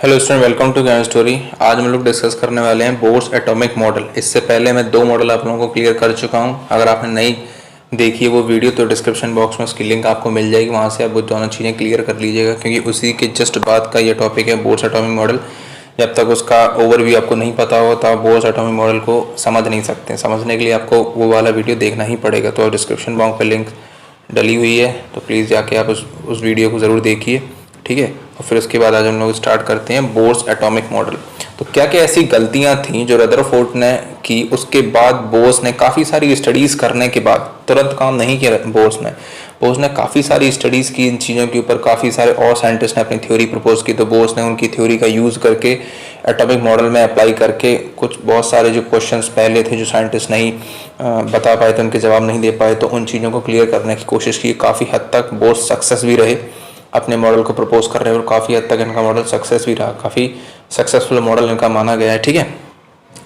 Hello student, welcome to ज्ञान story. आज हम लोग डिस्कस करने वाले हैं बोर्स एटॉमिक मॉडल। इससे पहले मैं 2 मॉडल आप लोगों को क्लियर कर चुका हूं। अगर आपने नहीं देखी है वो वीडियो तो डिस्क्रिप्शन बॉक्स में उसकी लिंक आपको मिल जाएगी, वहां से आप वो दोनों चीज़ें क्लियर कर लीजिएगा, क्योंकि उसी के जस्ट बाद का ये टॉपिक है बोर्स एटॉमिक मॉडल। जब तक उसका ओवरव्यू आपको नहीं पता हो तो आप बोर्स एटॉमिक मॉडल को समझ नहीं सकते। समझने के लिए आपको वो वाला वीडियो देखना ही पड़ेगा। तो डिस्क्रिप्शन बॉक्स पर लिंक डली हुई है, तो प्लीज़ जाके आप उस वीडियो को ज़रूर देखिए, ठीक है। और फिर उसके बाद आज हम लोग स्टार्ट करते हैं बोर्स एटॉमिक मॉडल। तो क्या क्या ऐसी गलतियां थीं जो रदरफोर्ड ने की, उसके बाद बोर्स ने काफ़ी सारी स्टडीज़ करने के बाद तुरंत काम नहीं किया। बोर्स ने काफ़ी सारी स्टडीज़ की इन चीज़ों के ऊपर, काफ़ी सारे और साइंटिस्ट ने अपनी थ्योरी प्रपोज की, तो बोर्स ने उनकी थ्योरी का यूज़ करके एटॉमिक मॉडल में अप्लाई करके कुछ बहुत सारे जो क्वेश्चंस पहले थे जो साइंटिस्ट नहीं बता पाए थे, उनके जवाब नहीं दे पाए, तो उन चीज़ों को क्लियर करने की कोशिश की। काफ़ी हद तक बोर्स सक्सेस भी रहे अपने मॉडल को प्रपोज कर रहे हैं, और काफ़ी हद तक इनका मॉडल सक्सेस भी रहा, काफ़ी सक्सेसफुल मॉडल इनका माना गया है, ठीक है।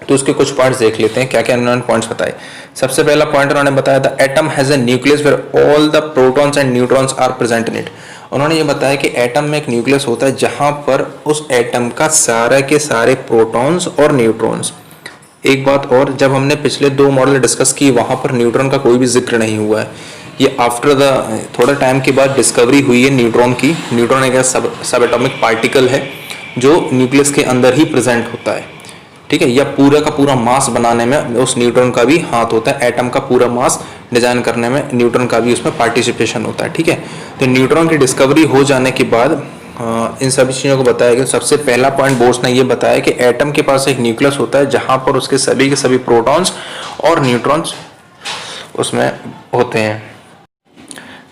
तो उसके कुछ पॉइंट्स देख लेते हैं, क्या क्या इन्होंने पॉइंट्स बताए। सबसे पहला पॉइंट उन्होंने बताया था, atom has a nucleus where all the protons and neutrons are present in it. उन्होंने ये बताया कि एटम में एक न्यूक्लियस होता है जहाँ पर उस एटम का सारे के सारे प्रोटॉन्स और न्यूट्रॉन्स। एक बात और, जब हमने पिछले 2 मॉडल डिस्कस की वहाँ पर न्यूट्रॉन का कोई भी जिक्र नहीं हुआ है। ये आफ्टर द थोड़ा टाइम के बाद डिस्कवरी हुई है न्यूट्रॉन की। न्यूट्रॉन एक सब एटॉमिक पार्टिकल है जो न्यूक्लियस के अंदर ही प्रेजेंट होता है, ठीक है। या पूरा का पूरा मास बनाने में उस न्यूट्रॉन का भी हाथ होता है। एटम का पूरा मास डिजाइन करने में न्यूट्रॉन का भी उसमें पार्टिसिपेशन होता है, ठीक है। तो न्यूट्रॉन की डिस्कवरी हो जाने के बाद इन सभी चीज़ों को बताया गया। सबसे पहला पॉइंट बोर्स ने ये बताया कि एटम के पास एक न्यूक्लियस होता है जहाँ पर उसके सभी के सभी प्रोटॉन्स और न्यूट्रॉन्स उसमें होते हैं।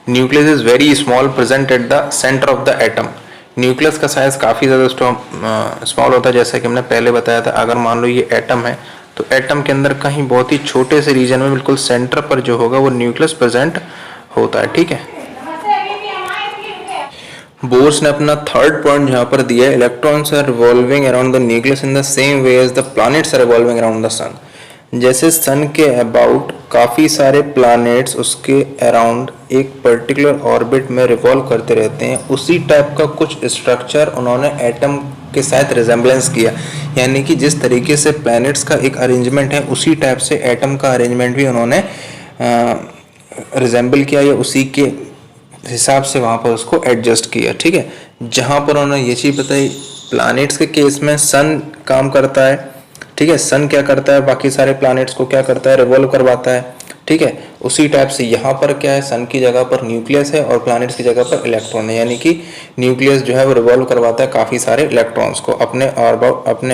Nucleus is very small present at the centre of the atom. Nucleus का साइज काफ़ी ज़्यादा स्मॉल होता है, जैसे कि हमने पहले बताया था। अगर मान लो ये एटम है तो एटम के अंदर कहीं बहुत ही छोटे से रीजन में बिल्कुल सेंटर पर जो होगा वो न्यूक्लियस प्रेजेंट होता है, ठीक है। बोर्स ने अपना थर्ड पॉइंट यहाँ पर दिया है, electrons are revolving around the nucleus in the same way as the planets are revolving around the sun. जैसे सन के अबाउट काफ़ी सारे प्लैनेट्स उसके अराउंड एक पर्टिकुलर ऑर्बिट में रिवॉल्व करते रहते हैं, उसी टाइप का कुछ स्ट्रक्चर उन्होंने एटम के साथ रिजेम्बलेंस किया। यानी कि जिस तरीके से प्लैनेट्स का एक अरेंजमेंट है उसी टाइप से एटम का अरेंजमेंट भी उन्होंने रिजेंबल किया, या उसी के हिसाब से वहाँ पर उसको एडजस्ट किया, ठीक है। जहाँ पर उन्होंने ये चीज़ बताई, प्लैनेट्स के केस में सन काम करता है, ठीक है। सन क्या करता है, बाकी सारे प्लैनेट्स को क्या करता है, रिवॉल्व करवाता है, ठीक है। उसी टाइप से यहाँ पर क्या है, सन की जगह पर न्यूक्लियस है और प्लैनेट्स की जगह पर इलेक्ट्रॉन है। यानी कि न्यूक्लियस जो है वो रिवॉल्व करवाता है काफ़ी सारे इलेक्ट्रॉन्स को अपने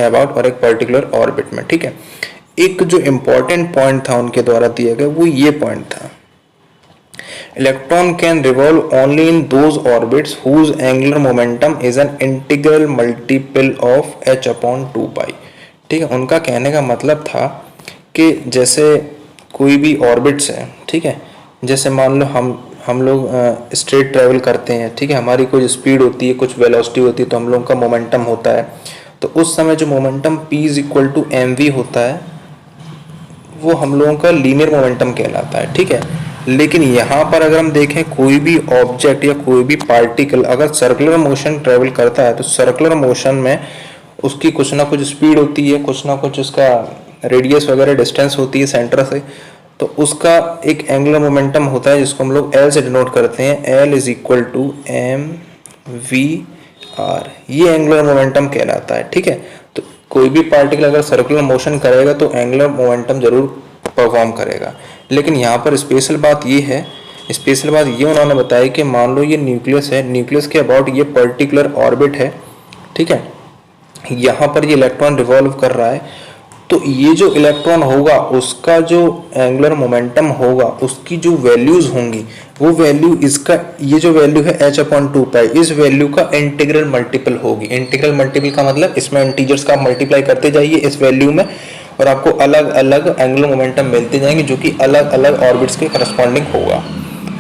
अबाउट और एक पर्टिकुलर ऑर्बिट में, ठीक है। एक जो इम्पोर्टेंट पॉइंट था उनके द्वारा दिया गया वो ये पॉइंट था, electron can revolve only in those orbits whose angular momentum is an integral multiple of h upon 2 pi, ठीक है। उनका कहने का मतलब था कि जैसे कोई भी ऑर्बिट्स है, ठीक है। जैसे मान लो हम लोग स्ट्रेट ट्रैवल करते हैं, ठीक है। हमारी कोई स्पीड होती है, कुछ वेलोसिटी होती है, तो हम लोगों का मोमेंटम होता है। तो उस समय जो momentum p is equal to mv होता है वो हम लोगों का लीनियर मोमेंटम कहलाता है, ठीक है। लेकिन यहाँ पर अगर हम देखें, कोई भी ऑब्जेक्ट या कोई भी पार्टिकल अगर सर्कुलर मोशन ट्रेवल करता है तो सर्कुलर मोशन में उसकी कुछ ना कुछ स्पीड होती है, कुछ ना कुछ उसका रेडियस वगैरह डिस्टेंस होती है सेंटर से, तो उसका एक एंगुलर मोमेंटम होता है जिसको हम लोग एल से डिनोट करते हैं। L is equal to m v r, ये एंगुलर मोमेंटम कहलाता है, ठीक है। तो कोई भी पार्टिकल अगर सर्कुलर मोशन करेगा तो एंगुलर मोमेंटम जरूर परफॉर्म करेगा। लेकिन यहाँ पर स्पेशल बात ये उन्होंने बताया कि मान लो ये न्यूक्लियस है, न्यूक्लियस के अबाउट ये पर्टिकुलर ऑर्बिट है, ठीक है। यहाँ पर ये इलेक्ट्रॉन रिवॉल्व कर रहा है, तो ये जो इलेक्ट्रॉन होगा उसका जो एंगुलर मोमेंटम होगा उसकी जो वैल्यूज होंगी वो वैल्यू इसका, ये जो वैल्यू है h अपॉन 2 पाई, इस वैल्यू का इंटीग्रल मल्टीपल होगी। इंटीग्रल मल्टीपल का मतलब इसमें इंटीजर्स का मल्टीप्लाई करते जाइए इस वैल्यू में और आपको अलग अलग एंगुलर मोमेंटम मिलते जाएंगे जो कि अलग अलग ऑर्बिट्स के करस्पॉन्डिंग होगा,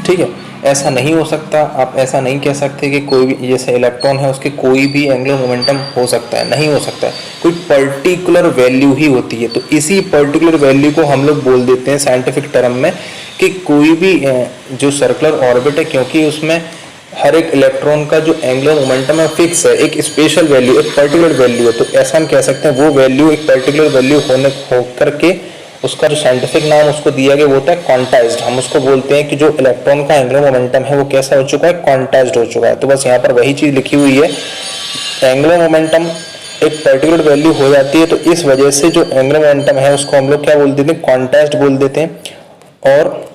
ठीक है। ऐसा नहीं हो सकता, आप ऐसा नहीं कह सकते कि कोई भी जैसे इलेक्ट्रॉन है उसके कोई भी एंगुलर मोमेंटम हो सकता है, नहीं हो सकता है। कोई पर्टिकुलर वैल्यू ही होती है। तो इसी पर्टिकुलर वैल्यू को हम लोग बोल देते हैं साइंटिफिक टर्म में कि कोई भी जो सर्कुलर ऑर्बिट है, क्योंकि उसमें हर एक इलेक्ट्रॉन का जो एंगुलर मोमेंटम है फिक्स है, एक स्पेशल वैल्यू, एक पर्टिकुलर वैल्यू है। तो ऐसा हम कह सकते हैं वो वैल्यू एक पर्टिकुलर वैल्यू होने होकर के उसका जो साइंटिफिक नाम उसको दिया गया वो होता है क्वांटाइज्ड। हम उसको बोलते हैं कि जो इलेक्ट्रॉन का एंगुलर मोमेंटम है वो कैसा हो चुका है, क्वांटाइज्ड हो चुका है। तो बस यहाँ पर वही चीज लिखी हुई है, एंगुलर मोमेंटम एक पर्टिकुलर वैल्यू हो जाती है तो इस वजह से जो एंगुलर मोमेंटम है उसको हम लोग क्या बोल देते हैं, क्वांटाइज्ड बोल देते हैं। और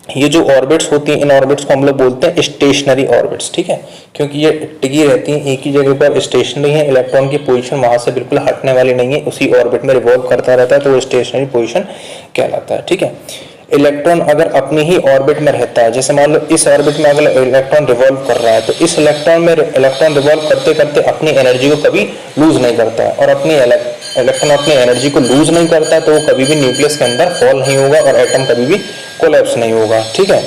ये जो ऑर्बिट्स होती हैं इन ऑर्बिट्स को हम लोग बोलते हैं स्टेशनरी ऑर्बिट्स, ठीक है, क्योंकि ये टिकी रहती हैं एक ही जगह पर, स्टेशनरी है, इलेक्ट्रॉन की पोजीशन वहां से बिल्कुल हटने वाली नहीं है, उसी ऑर्बिट में रिवॉल्व करता रहता है, तो वो स्टेशनरी पोजीशन कहलाता है, ठीक है। इलेक्ट्रॉन अगर अपनी ही ऑर्बिट में रहता है, जैसे मान लो इस ऑर्बिट में अगर इलेक्ट्रॉन रिवॉल्व कर रहा है तो इस इलेक्ट्रॉन रिवॉल्व करते करते अपनी एनर्जी को कभी लूज नहीं करता है, और अपनी इलेक्ट्रॉन अपनी एनर्जी को लूज नहीं करता है तो वो कभी भी न्यूक्लियस के अंदर फॉल नहीं होगा और एटम कभी भी कोलैप्स नहीं होगा, ठीक है।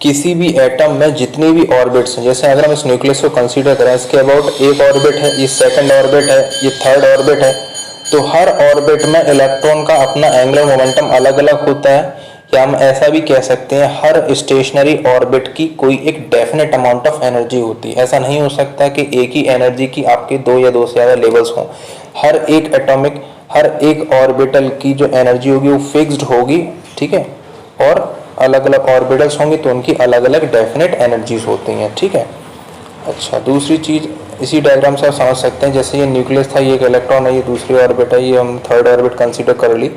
किसी भी एटम में जितनी भी ऑर्बिट्स हैं, जैसे अगर हम इस न्यूक्लियस को कंसीडर करें, इसके अबाउट एक ऑर्बिट है, ये सेकंड ऑर्बिट है, ये थर्ड ऑर्बिट है, तो हर ऑर्बिट में इलेक्ट्रॉन का अपना एंगुलर मोमेंटम अलग अलग होता है। या हम ऐसा भी कह सकते हैं हर स्टेशनरी ऑर्बिट की कोई एक डेफिनेट अमाउंट ऑफ एनर्जी होती है। ऐसा नहीं हो सकता कि एक ही एनर्जी की आपके दो या दो से ज़्यादा लेवल्स हों। हर एक ऑर्बिटल की जो एनर्जी होगी वो फिक्स्ड होगी, ठीक है, और अलग अलग ऑर्बिटल्स होंगे तो उनकी अलग अलग डेफिनेट एनर्जीज होती हैं, ठीक है। अच्छा, दूसरी चीज़ इसी डायग्राम से आप समझ सकते हैं, जैसे ये न्यूक्लियस था, ये एक इलेक्ट्रॉन है, ये दूसरी ऑर्बिट है, ये हम थर्ड ऑर्बिट कंसीडर कर ली।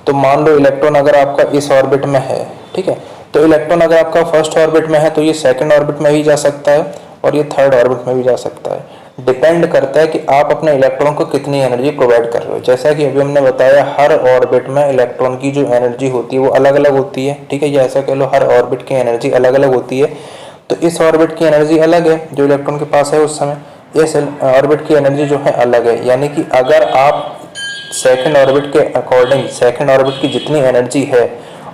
तो मान लो इलेक्ट्रॉन अगर आपका इस ऑर्बिट में है, ठीक है, तो इलेक्ट्रॉन अगर आपका फर्स्ट ऑर्बिट में है तो ये सेकंड ऑर्बिट में भी जा सकता है और ये थर्ड ऑर्बिट में भी जा सकता है। डिपेंड करता है कि आप अपने इलेक्ट्रॉन को कितनी एनर्जी प्रोवाइड कर रहे हो। जैसा कि अभी हमने बताया हर ऑर्बिट में इलेक्ट्रॉन की जो एनर्जी होती है वो अलग अलग होती है, ठीक है, या ऐसा कह लो हर ऑर्बिट की एनर्जी अलग अलग होती है। तो इस ऑर्बिट की एनर्जी अलग है जो इलेक्ट्रॉन के पास है उस समय, इस ऑर्बिट की एनर्जी जो है अलग है। यानी कि अगर आप सेकंड ऑर्बिट के अकॉर्डिंग सेकंड ऑर्बिट की जितनी एनर्जी है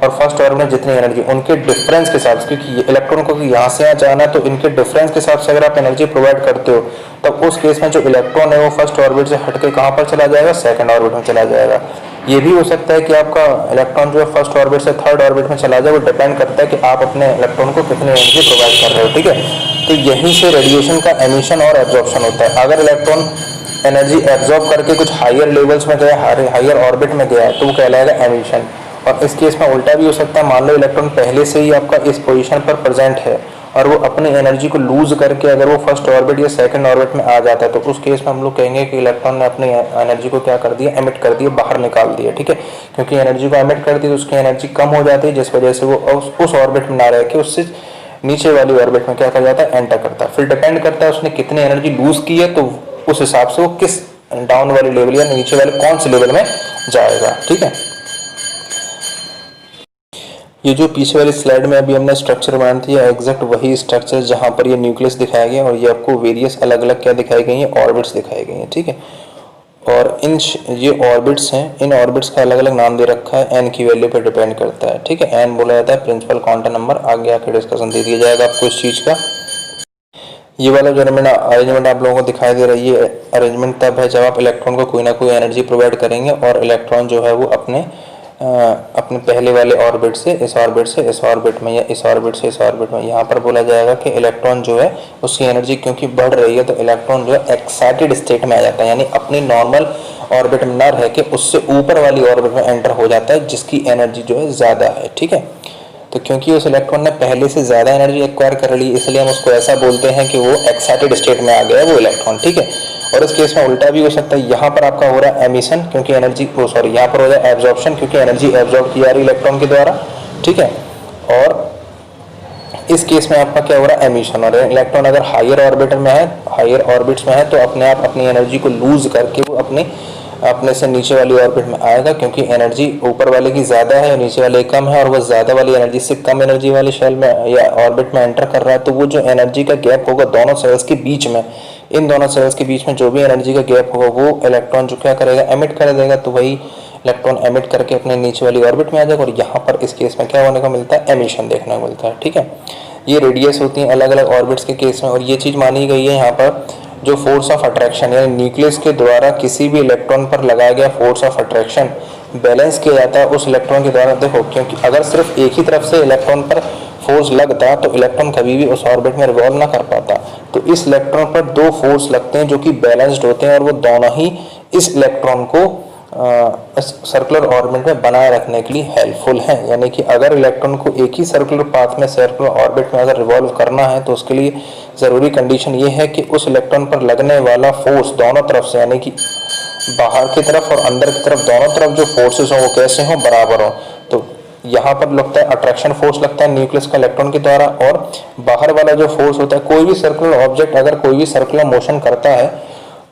और फर्स्ट ऑर्बिट में जितनी एनर्जी, उनके डिफरेंस के हिसाब से, क्योंकि इलेक्ट्रॉन को यहाँ से यहाँ जाना है तो इनके डिफरेंस के हिसाब से अगर आप एनर्जी प्रोवाइड करते हो तब उस केस में जो इलेक्ट्रॉन है वो फर्स्ट ऑर्बिट से हटके कहाँ पर चला जाएगा, सेकंड ऑर्बिट में चला जाएगा। ये भी हो सकता है कि आपका इलेक्ट्रॉन जो है फर्स्ट ऑर्बिट से थर्ड ऑर्बिट में चला जाए, वो डिपेंड करता है कि आप अपने इलेक्ट्रॉन को कितनी एनर्जी प्रोवाइड कर रहे हो, ठीक है। तो यहीं से रेडिएशन का एमिशन और एब्जॉर्प्शन होता है। अगर इलेक्ट्रॉन एनर्जी एब्जॉर्ब करके कुछ हायर लेवल्स में गया, हायर ऑर्बिट में गया तो वो कहलाएगा एमिशन। और इस केस में उल्टा भी हो सकता है, मान लो इलेक्ट्रॉन पहले से ही आपका इस पोजीशन पर प्रेजेंट है और वो अपनी एनर्जी को लूज करके अगर वो फर्स्ट ऑर्बिट या सेकंड ऑर्बिट में आ जाता है तो उस केस में हम लोग कहेंगे कि इलेक्ट्रॉन ने अपनी एनर्जी को क्या कर दिया, एमिट कर दिया, बाहर निकाल दिया, ठीक है। क्योंकि एनर्जी को एमिट कर दी तो उसकी एनर्जी कम हो जाती है, जिस वजह से वो उस ऑर्बिट में ना रह के उससे नीचे वाली ऑर्बिट में क्या कर जाता है, एंटर करता है। फिर डिपेंड करता है उसने कितनी एनर्जी लूज की है तो उस हिसाब से वो किस डाउन वाली लेवल या नीचे वाले कौन से लेवल में जाएगा, ठीक है। ये जो पीछे वाली स्लाइड में अभी हमने स्ट्रक्चर बनाई थी एग्जैक्ट वही स्ट्रक्चर जहां पर ये न्यूक्लियस दिखाया गया और ये आपको वेरियस अलग अलग क्या दिखाई गई हैं, ऑर्बिट्स दिखाई गई हैं, ठीक है। और ये ऑर्बिट्स हैं, इन ऑर्बिट्स का अलग अलग नाम दे रखा है, एन की वैल्यू पर डिपेंड करता है, ठीक है। एन बोला जाता है प्रिंसिपल क्वांटम नंबर, आगे आके डिस्कशन दे दिया जाएगा आपको इस चीज़ का। ये वाला जो अरेंजमेंट आप लोगों को दिखाई दे रही है, अरेंजमेंट तब है जब आप इलेक्ट्रॉन को कोई ना कोई एनर्जी प्रोवाइड करेंगे और इलेक्ट्रॉन जो है वो अपने पहले वाले ऑर्बिट से इस ऑर्बिट से इस ऑर्बिट में या इस ऑर्बिट से इस ऑर्बिट में, यहाँ पर बोला जाएगा कि इलेक्ट्रॉन जो है उसकी एनर्जी क्योंकि बढ़ रही है तो इलेक्ट्रॉन जो है एक्साइटेड स्टेट में आ जाता है, यानी अपनी नॉर्मल ऑर्बिट में न रह के उससे ऊपर वाली ऑर्बिट में एंटर हो जाता है जिसकी एनर्जी जो है ज़्यादा है, ठीक है। तो क्योंकि उस इलेक्ट्रॉन ने पहले से ज़्यादा एनर्जी एक्वायर कर ली इसलिए हम उसको ऐसा बोलते हैं कि वो एक्साइटेड स्टेट में आ गया है वो इलेक्ट्रॉन, ठीक है। और इस केस में उल्टा भी हो सकता है, यहाँ पर आपका हो रहा है एमिशन क्योंकि एनर्जी यहाँ पर हो रहा है एब्जॉर्प्शन क्योंकि एनर्जी एब्जॉर्ब की जा रही है इलेक्ट्रॉन के द्वारा, ठीक है। और इस केस में आपका क्या हो रहा है, एमिशन। और इलेक्ट्रॉन अगर हायर ऑर्बिट में है, हायर ऑर्बिट्स में है तो अपने आप अपनी एनर्जी को लूज करके वो अपने से नीचे वाली ऑर्बिट में आएगा क्योंकि एनर्जी ऊपर वाले की ज़्यादा है नीचे वाले कम है, और वो ज़्यादा वाली एनर्जी से कम एनर्जी वाली शेल में या ऑर्बिट में एंटर कर रहा है। तो वो जो एनर्जी का गैप होगा दोनों सेल्स के बीच में, इन दोनों सेल्स के बीच में जो भी एनर्जी का गैप होगा वो इलेक्ट्रॉन जो क्या करेगा, एमिट कर देगा। तो वही इलेक्ट्रॉन एमिट करके अपने नीचे वाली ऑर्बिट में आ जाएगा और यहाँ पर इस केस में क्या होने को मिलता है, एमिशन देखने को मिलता है, ठीक है। ये रेडियस होती हैं अलग अलग ऑर्बिट्स के केस में। और ये चीज़ मानी गई है यहाँ पर जो फोर्स ऑफ अट्रैक्शन यानी न्यूक्लियस के द्वारा किसी भी इलेक्ट्रॉन पर लगाया गया फोर्स ऑफ अट्रैक्शन बैलेंस किया जाता है उस इलेक्ट्रॉन के द्वारा। देखो क्योंकि अगर सिर्फ एक ही तरफ से इलेक्ट्रॉन पर फोर्स लगता तो इलेक्ट्रॉन कभी भी उस ऑर्बिट में रिवॉल्व ना कर पाता। तो इस इलेक्ट्रॉन पर दो फोर्स लगते हैं जो कि बैलेंस्ड होते हैं और वो दोनों ही इस इलेक्ट्रॉन को इस सर्कुलर ऑर्बिट में बनाए रखने के लिए हेल्पफुल हैं। यानी कि अगर इलेक्ट्रॉन को एक ही सर्कुलर पाथ में सर्कुलर ऑर्बिट में अगर रिवॉल्व करना है तो उसके लिए ज़रूरी कंडीशन ये है कि उस इलेक्ट्रॉन पर लगने वाला फोर्स दोनों तरफ से, यानी कि बाहर की तरफ और अंदर की तरफ, दोनों तरफ जो फोर्सेस हों वो कैसे हों, बराबर हों। तो यहाँ पर लगता है अट्रैक्शन फोर्स लगता है न्यूक्लियस का इलेक्ट्रॉन के द्वारा, और बाहर वाला जो फोर्स होता है, कोई भी सर्कुलर ऑब्जेक्ट अगर कोई भी सर्कुलर मोशन करता है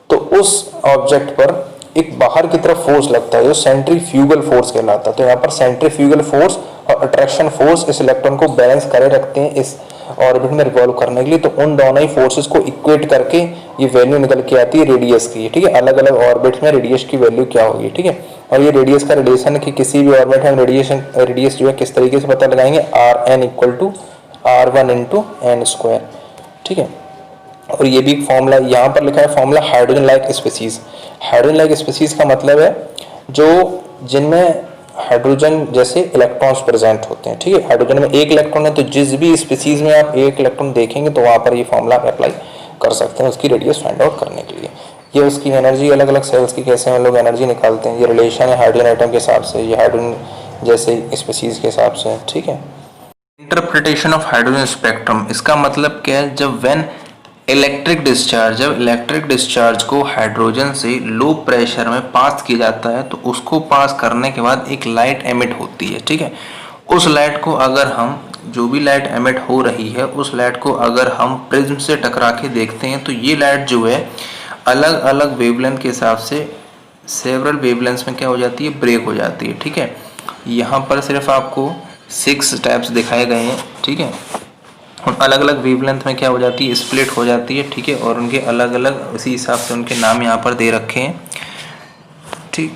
तो उस ऑब्जेक्ट पर एक बाहर की तरफ फोर्स लगता है जो सेंट्रीफ्यूगल फोर्स कहलाता है। तो यहाँ पर सेंट्रीफ्यूगल फोर्स और अट्रैक्शन फोर्स इस इलेक्ट्रॉन को बैलेंस करे रखते हैं इस ऑर्बिट में रिवॉल्व करने के लिए। तो उन दोनों ही फोर्सेस को इक्वेट करके ये वैल्यू निकल के आती है रेडियस की, ठीक है। अलग अलग ऑर्बिट में रेडियस की वैल्यू क्या होगी, ठीक है। और ये रेडियस का रिलेशन कि किसी भी ऑर्बिट में रेडियस जो है किस तरीके से पता लगाएंगे, Rn equal to R1 into n square, ठीक है। और ये भी फॉर्मूला यहाँ पर लिखा है, formula hydrogen like species. Hydrogen like species का मतलब है जो जिनमें हाइड्रोजन जैसे इलेक्ट्रॉन्स प्रेजेंट होते हैं, ठीक है। हाइड्रोजन में एक इलेक्ट्रॉन है तो जिस भी स्पीसीज में आप एक इलेक्ट्रॉन देखेंगे तो वहाँ पर ये फॉर्मूला आप अप्लाई कर सकते हैं उसकी रेडियस फाइंड आउट करने के लिए। ये उसकी एनर्जी अलग अलग सेल्स की कैसे हम लोग एनर्जी निकालते हैं, ये रिलेशन है हाइड्रोजन एटम के हिसाब से, ये हाइड्रोजन जैसे स्पीसीज के हिसाब से, ठीक है। इंटरप्रिटेशन ऑफ हाइड्रोजन स्पेक्ट्रम, इसका मतलब क्या है, जब जब इलेक्ट्रिक डिस्चार्ज को हाइड्रोजन से लो प्रेशर में पास किया जाता है तो उसको पास करने के बाद एक लाइट एमिट होती है, ठीक है। उस लाइट को अगर हम, जो भी लाइट एमिट हो रही है उस लाइट को अगर हम प्रिज्म से टकरा के देखते हैं तो ये लाइट जो है अलग अलग वेवलेंथ के हिसाब से सेवरल वेवलेंथ्स में क्या हो जाती है, ब्रेक हो जाती है, ठीक है। यहाँ पर सिर्फ आपको 6 टाइप्स दिखाए गए हैं, ठीक है। और अलग अलग वेवलेंथ में क्या हो जाती है, स्प्लिट हो जाती है, ठीक है। और उनके अलग अलग उसी हिसाब से उनके नाम यहाँ पर दे रखे हैं, ठीक।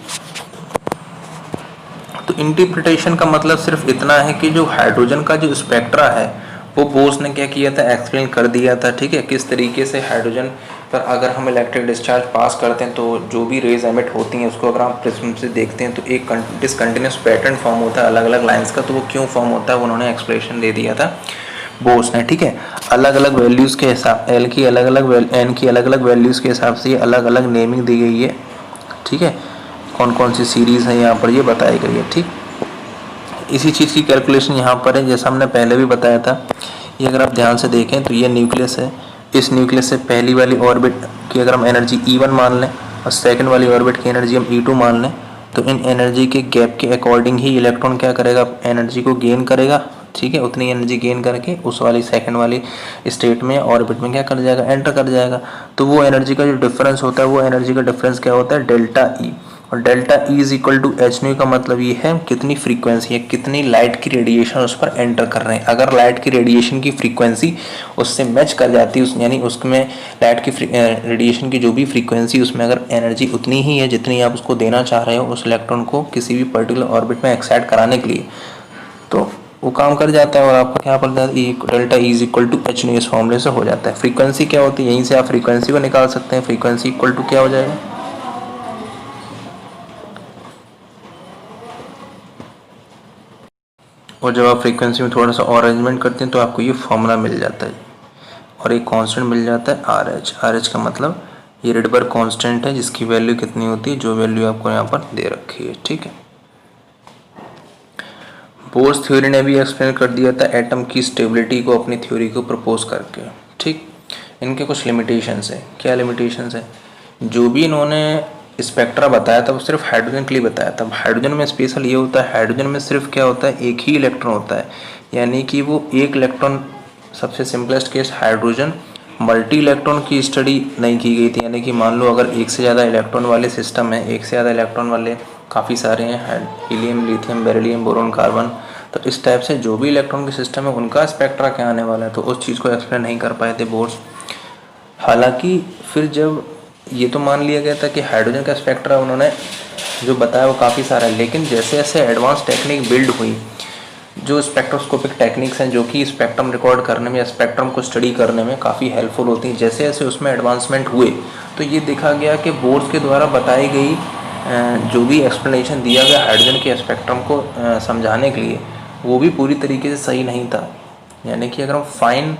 तो इंटरप्रिटेशन का मतलब सिर्फ इतना है कि जो हाइड्रोजन का जो स्पेक्ट्रा है वो बोस ने क्या किया था, एक्सप्लेन कर दिया था, ठीक है। किस तरीके से हाइड्रोजन पर अगर हम इलेक्ट्रिक डिस्चार्ज पास करते हैं तो जो भी रेज एमिट होती हैं उसको अगर हम प्रिज्म से देखते हैं तो एक डिसकंटिन्यूस पैटर्न फॉर्म होता है अलग अलग लाइंस का। तो वो क्यों फॉर्म होता है उन्होंने एक्सप्लेनेशन दे दिया था बोस ने, ठीक है। अलग अलग वैल्यूज़ के हिसाब, एल की अलग अलग, एन की अलग अलग वैल्यूज़ के हिसाब से ये अलग अलग नेमिंग दी गई है, ठीक है। कौन कौन सी सीरीज़ है यहाँ पर ये बताई गई है, ठीक। इसी चीज़ की कैलकुलेशन यहाँ पर है जैसा हमने पहले भी बताया था। ये अगर आप ध्यान से देखें तो ये न्यूक्लियस है, इस न्यूक्लियस से पहली वाली ऑर्बिट की अगर हम एनर्जी E1 मान लें और सेकंड वाली ऑर्बिट की एनर्जी हम E2 मान लें तो इन एनर्जी के गैप के अकॉर्डिंग ही इलेक्ट्रॉन क्या करेगा, एनर्जी को गेन करेगा, ठीक है। उतनी एनर्जी गेन करके उस वाली सेकंड वाली स्टेट में ऑर्बिट में क्या कर जाएगा, एंटर कर जाएगा। तो वो एनर्जी का जो डिफरेंस होता है वो एनर्जी का डिफरेंस क्या होता है, डेल्टा ई। और delta e is equal to h nu का मतलब ये है कितनी फ्रीक्वेंसी है, कितनी लाइट की रेडिएशन उस पर एंटर कर रहे हैं। अगर लाइट की रेडिएशन की फ्रीक्वेंसी उससे मैच कर जाती है, यानी उसमें लाइट की रेडिएशन की जो भी फ्रीक्वेंसी उसमें अगर एनर्जी उतनी ही है जितनी आप उसको देना चाह रहे हो उस इलेक्ट्रॉन को किसी भी पर्टिकुलर ऑर्बिट में एक्साइट कराने के लिए, तो वो काम कर जाता है और आपका क्या पड़ जाता है, delta e is equal to h nu इस फॉर्मूले से हो जाता है। फ्रीक्वेंसी क्या होती है, यहीं से आप फ्रीक्वेंसी को निकाल सकते हैं। फ्रीक्वेंसी इक्वल टू क्या हो जाएगा, और जब आप फ्रीक्वेंसी में थोड़ा सा और अरेंजमेंट करते हैं तो आपको ये फॉर्मूला मिल जाता है और एक कांस्टेंट मिल जाता है आर एच। आर एच का मतलब ये रिडबर्ग कांस्टेंट है जिसकी वैल्यू कितनी होती है, जो वैल्यू आपको यहाँ पर दे रखी है, ठीक है। बोर्स थ्योरी ने भी एक्सप्लेन कर दिया था एटम की स्टेबिलिटी को अपनी थ्योरी को प्रपोज करके, ठीक। इनके कुछ लिमिटेशंस है। क्या लिमिटेशंस है, जो भी इन्होंने स्पेक्ट्रा बताया था वो सिर्फ हाइड्रोजन के लिए बताया था। हाइड्रोजन में स्पेशल ये होता है, हाइड्रोजन में सिर्फ क्या होता है, एक ही इलेक्ट्रॉन होता है, यानी कि वो एक इलेक्ट्रॉन, सबसे simplest case hydrogen, multi electron की स्टडी नहीं की गई थी। यानी कि मान लो अगर एक से ज़्यादा इलेक्ट्रॉन वाले सिस्टम है, एक से ज़्यादा इलेक्ट्रॉन वाले काफ़ी सारे हैं, helium, lithium, beryllium, boron, carbon, तो इस टाइप से जो भी इलेक्ट्रॉन के सिस्टम है उनका स्पेक्ट्रा क्या आने वाला है, तो उस चीज़ को एक्सप्लेन नहीं कर पाए थे बोर्स। हालांकि फिर जब ये तो मान लिया गया था कि हाइड्रोजन का स्पेक्ट्रा उन्होंने जो बताया वो काफ़ी सारा है, लेकिन जैसे जैसे एडवांस टेक्निक बिल्ड हुई, जो स्पेक्ट्रोस्कोपिक टेक्निक्स हैं जो कि स्पेक्ट्रम रिकॉर्ड करने में या स्पेक्ट्रम को स्टडी करने में काफ़ी हेल्पफुल होती हैं, जैसे जैसे उसमें एडवांसमेंट हुए तो ये देखा गया कि बोर्स के द्वारा बताई गई जो भी एक्सप्लेनेशन दिया गया हाइड्रोजन के स्पेक्ट्रम को समझाने के लिए वो भी पूरी तरीके से सही नहीं था। यानी कि अगर हम फाइन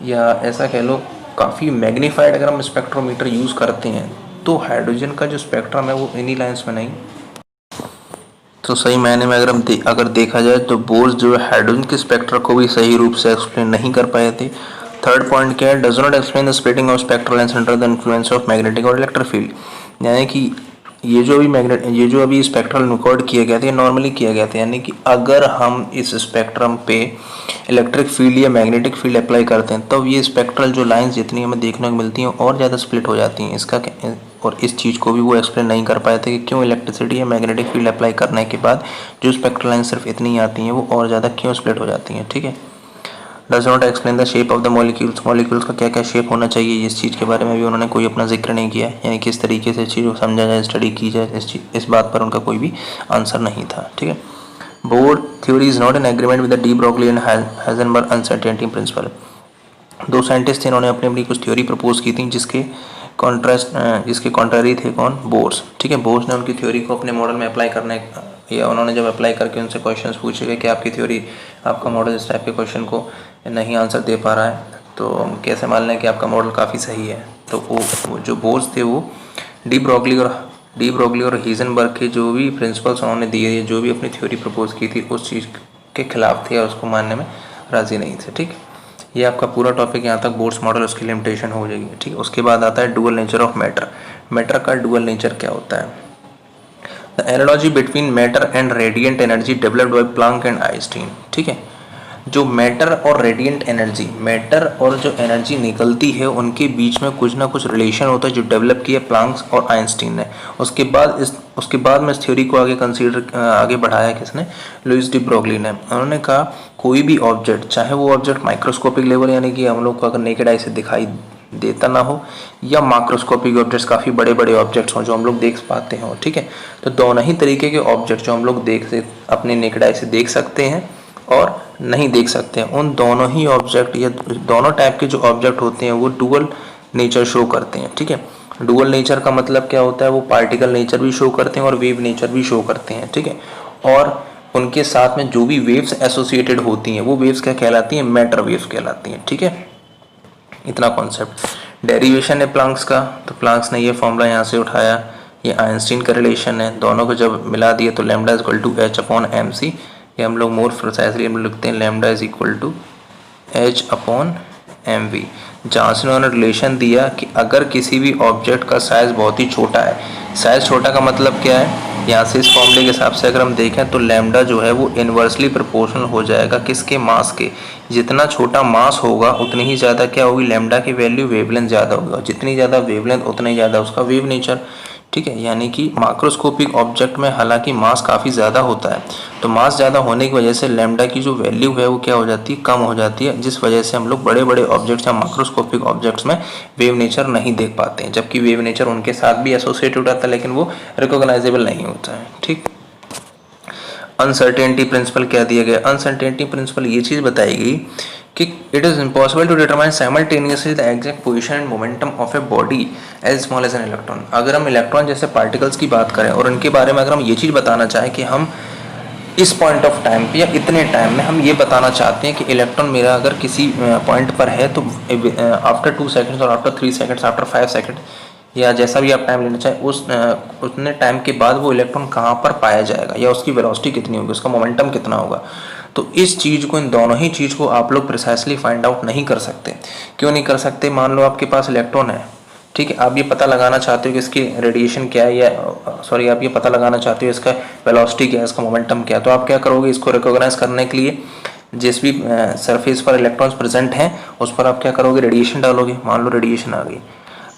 या ऐसा कह लो काफ़ी मैग्नीफाइड अगर हम स्पेक्ट्रोमीटर यूज़ करते हैं तो हाइड्रोजन का जो स्पेक्ट्रम है वो इन्हीं लाइंस में नहीं। तो सही मायने में अगर देखा जाए तो बोर्स जो है हाइड्रोजन के स्पेक्ट्रा को भी सही रूप से एक्सप्लेन नहीं कर पाए थे। थर्ड पॉइंट क्या है, does not explain the splitting of spectral lines under the influence of magnetic और इलेक्ट्रिक फील्ड। यानी कि ये जो अभी स्पेक्ट्रल रिकॉर्ड किया गया था, नॉर्मली किया गया था, यानी कि अगर हम इस स्पेक्ट्रम पे इलेक्ट्रिक फील्ड या मैग्नेटिक फील्ड अप्लाई करते हैं तब ये स्पेक्ट्रल जो लाइंस जितनी हमें देखने को मिलती हैं और ज़्यादा स्प्लिट हो जाती हैं। इसका और इस चीज़ को भी वो एक्सप्लेन नहीं कर पाए थे कि क्यों इलेक्ट्रिसिटी या मैग्नेटिक फील्ड अप्लाई करने के बाद जो स्पेक्ट्रल लाइन सिर्फ इतनी आती हैं वो और ज़्यादा क्यों स्प्लिट हो जाती हैं। ठीक है, does not explain the shape of the molecules का क्या क्या शेप होना चाहिए, इस चीज़ के बारे में भी उन्होंने कोई अपना जिक्र नहीं किया, यानी किस तरीके से इस चीज़ को समझा जाए, स्टडी की जाए, इस बात पर उनका कोई भी आंसर नहीं था। ठीक है, bore theory is not in agreement with the de Broglie and Heisenberg uncertainty principle. दो साइंटिस्ट थे, इन्होंने अपनी अपनी कुछ थ्योरी प्रपोज की थी जिसके कॉन्ट्ररी थे कौन, बोर्स। ठीक है, बोर्स ने उनकी थ्योरी को अपने मॉडल में अप्लाई करने या उन्होंने जब अप्लाई करके उनसे क्वेश्चंस पूछे गए कि आपकी थ्योरी, आपका मॉडल इस टाइप के क्वेश्चन को नहीं आंसर दे पा रहा है तो कैसे मान लें कि आपका मॉडल काफ़ी सही है। तो वो जो बोर्स थे वो डी ब्रोगली और हीजनबर्ग के जो भी प्रिंसिपल्स उन्होंने दिए, जो भी अपनी थ्योरी प्रपोज की थी उस चीज़ के खिलाफ थे और उसको मानने में राज़ी नहीं थे। ठीक, ये आपका पूरा टॉपिक यहाँ तक बोर्स मॉडल, उसकी लिमिटेशन हो जाएगी। ठीक है, उसके बाद आता है dual nature of matter. Matter का डुअल नेचर क्या होता है? The analogy between matter and radiant energy developed by Planck and Einstein. ठीक है, जो मैटर और रेडिएंट एनर्जी, मैटर और जो एनर्जी निकलती है उनके बीच में कुछ ना कुछ रिलेशन होता है जो डेवलप किया प्लैंक और आइंस्टीन ने। उसके बाद में इस थ्योरी को आगे बढ़ाया किसने? लुइस डी ब्रोगली ने। उन्होंने कहा कोई भी ऑब्जेक्ट, चाहे वो ऑब्जेक्ट माइक्रोस्कोपिक लेवल यानी कि हम लोग को अगर नेकेड आई से दिखाई देता ना हो, या माक्रोस्कोपिक ऑब्जेक्ट्स काफ़ी बड़े बड़े ऑब्जेक्ट्स हों जो हम लोग देख पाते हों। ठीक है, तो दोनों ही तरीके के ऑब्जेक्ट जो हम लोग अपने नेकेड आई से देख सकते हैं और नहीं देख सकते हैं, उन दोनों ही ऑब्जेक्ट या दोनों टाइप के जो ऑब्जेक्ट होते हैं वो डुअल नेचर शो करते हैं। ठीक है, डुअल नेचर का मतलब क्या होता है? वो पार्टिकल नेचर भी शो करते हैं और वेव नेचर भी शो करते हैं। ठीक है, और उनके साथ में जो भी वेव्स एसोसिएटेड होती हैं वो वेव्स क्या कहलाती हैं? मैटर वेव्स कहलाती हैं। ठीक है, इतना कॉन्सेप्ट। डेरिवेशन है प्लैंक्स का, तो प्लैंक्स ने ये फॉर्मूला यहाँ से उठाया, ये आइंस्टीन का रिलेशन है, दोनों को जब मिला दिए तो lambda is equal to h upon m c, ये हम लोग मोर प्रिसाइजली हम लिखते हैं lambda is equal to h upon m v. जहाँ से उन्होंने रिलेशन दिया कि अगर किसी भी ऑब्जेक्ट का साइज़ बहुत ही छोटा है, साइज़ छोटा का मतलब क्या है? यहाँ से इस फॉर्मूले के हिसाब से अगर हम देखें तो लैम्डा जो है वो इन्वर्सली प्रोपोर्शनल हो जाएगा किसके? मास के। जितना छोटा मास होगा उतनी ही ज़्यादा क्या होगी? लैम्डा की वैल्यू वेवलेंथ ज़्यादा होगा, जितनी ज़्यादा वेवलेंथ उतना ही ज़्यादा उसका वेव नेचर। ठीक है, यानी कि माक्रोस्कोपिक ऑब्जेक्ट में हालांकि मास काफ़ी ज़्यादा होता है, तो मास ज़्यादा होने की वजह से लैम्डा की जो वैल्यू है वो क्या हो जाती है? कम हो जाती है, जिस वजह से हम लोग बड़े बड़े ऑब्जेक्ट्स या माक्रोस्कोपिक ऑब्जेक्ट्स में वेव नेचर नहीं देख पाते हैं, जबकि वेव नेचर उनके साथ भी एसोसिएटेड होता है लेकिन वो रिकॉग्नाइजेबल नहीं होता है। ठीक, अनसर्टेनिटी प्रिंसिपल क्या दिया गया? अनसर्टेनिटी प्रिंसिपल ये चीज़ बताई गई कि it is impossible to determine simultaneously the exact position and momentum of a body as small as an electron. अगर हम इलेक्ट्रॉन जैसे पार्टिकल्स की बात करें और उनके बारे में अगर हम ये चीज़ बताना चाहें कि हम इस पॉइंट ऑफ टाइम पे या इतने टाइम में हम ये बताना चाहते हैं कि इलेक्ट्रॉन मेरा अगर किसी पॉइंट पर है तो आफ्टर 2 सेकेंड्स और आफ्टर 3 सेकेंड्स, आफ्टर 5 सेकेंड या जैसा भी आप टाइम लेना चाहें उतने टाइम के बाद वो इलेक्ट्रॉन कहाँ पर पाया जाएगा या उसकी वेलोसिटी कितनी होगी, उसका मोमेंटम कितना होगा। तो इस चीज़ को, इन दोनों ही चीज़ को आप लोग प्रिसाइसली फाइंड आउट नहीं कर सकते। क्यों नहीं कर सकते? मान लो आपके पास इलेक्ट्रॉन है, ठीक है, आप ये पता लगाना चाहते हो कि इसकी रेडिएशन क्या है, या आप ये पता लगाना चाहते हो इसका वेलोसिटी क्या है, इसका मोमेंटम क्या है, तो आप क्या करोगे? इसको रिकॉग्नाइज करने के लिए जिस भी सरफेस पर इलेक्ट्रॉन्स प्रेजेंट हैं उस पर आप क्या करोगे? रेडिएशन डालोगे। मान लो रेडिएशन आ गई।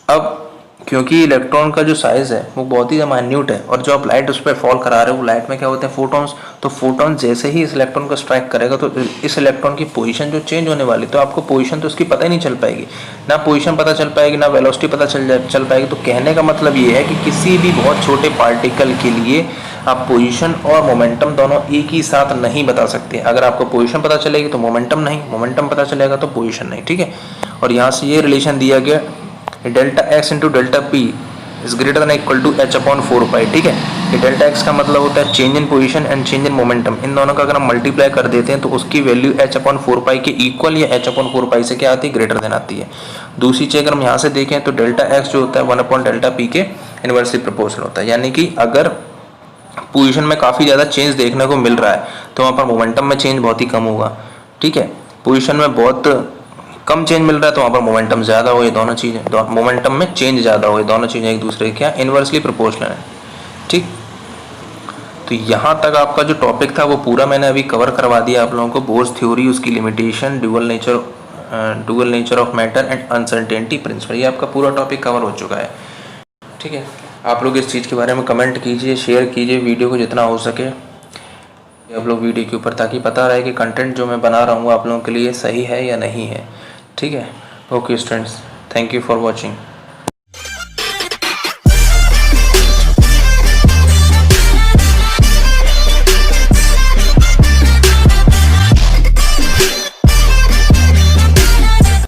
अब क्योंकि इलेक्ट्रॉन का जो साइज़ है वो बहुत ही माइन्यूट है और जो आप लाइट उस पर फॉल करा रहे हो वो लाइट में क्या होते हैं? फोटॉन्स। तो फोटॉन जैसे ही इस इलेक्ट्रॉन को स्ट्राइक करेगा तो इस इलेक्ट्रॉन की पोजीशन जो चेंज होने वाली, तो आपको पोजीशन तो उसकी पता ही नहीं चल पाएगी, ना पोजीशन पता चल पाएगी ना वेलोसिटी पता चल पाएगी। तो कहने का मतलब ये है कि किसी भी बहुत छोटे पार्टिकल के लिए आप पोजीशन और मोमेंटम दोनों एक ही साथ नहीं बता सकते। अगर आपको पोजीशन पता चलेगी तो मोमेंटम नहीं, मोमेंटम पता चलेगा तो पोजीशन नहीं। ठीक है, और यहाँ से ये रिलेशन दिया गया delta x into delta p is greater than equal to h upon 4 pi. ठीक है, कि डेल्टा एक्स का मतलब होता है change in position and change in momentum. इन दोनों का अगर हम मल्टीप्लाई कर देते हैं तो उसकी वैल्यू h/4 के इक्वल या h/4 से क्या आती है, ग्रेटर देन आती है। दूसरी चीज अगर हम यहाँ से देखें तो डेल्टा एक्स जो होता है 1/Δp के इनवर्सली प्रोपोर्शनल होता है, यानी कि अगर पोजीशन में काफ़ी ज़्यादा चेंज देखने को मिल रहा है तो वहाँ पर मोमेंटम में चेंज बहुत ही कम होगा। ठीक है, पोजीशन में बहुत कम चेंज मिल रहा है तो वहाँ पर मोमेंटम ज़्यादा हो, ये दोनों चीज़ें, मोमेंटम में चेंज ज़्यादा हो, ये दोनों चीज़ें एक दूसरे के क्या इनवर्सली प्रोपोर्शनल है। ठीक, तो यहाँ तक आपका जो टॉपिक था वो पूरा मैंने अभी कवर करवा दिया आप लोगों को। बोर्स थ्योरी, उसकी limitation, dual nature of matter and uncertainty principle, ये आपका पूरा टॉपिक कवर हो चुका है। ठीक है, आप लोग इस चीज़ के बारे में कमेंट कीजिए, शेयर कीजिए वीडियो को जितना हो सके आप लोग वीडियो के ऊपर, ताकि पता रहे कि कंटेंट जो मैं बना रहा हूँ आप लोगों के लिए सही है या नहीं है। ठीक है, okay students, thank you for watching.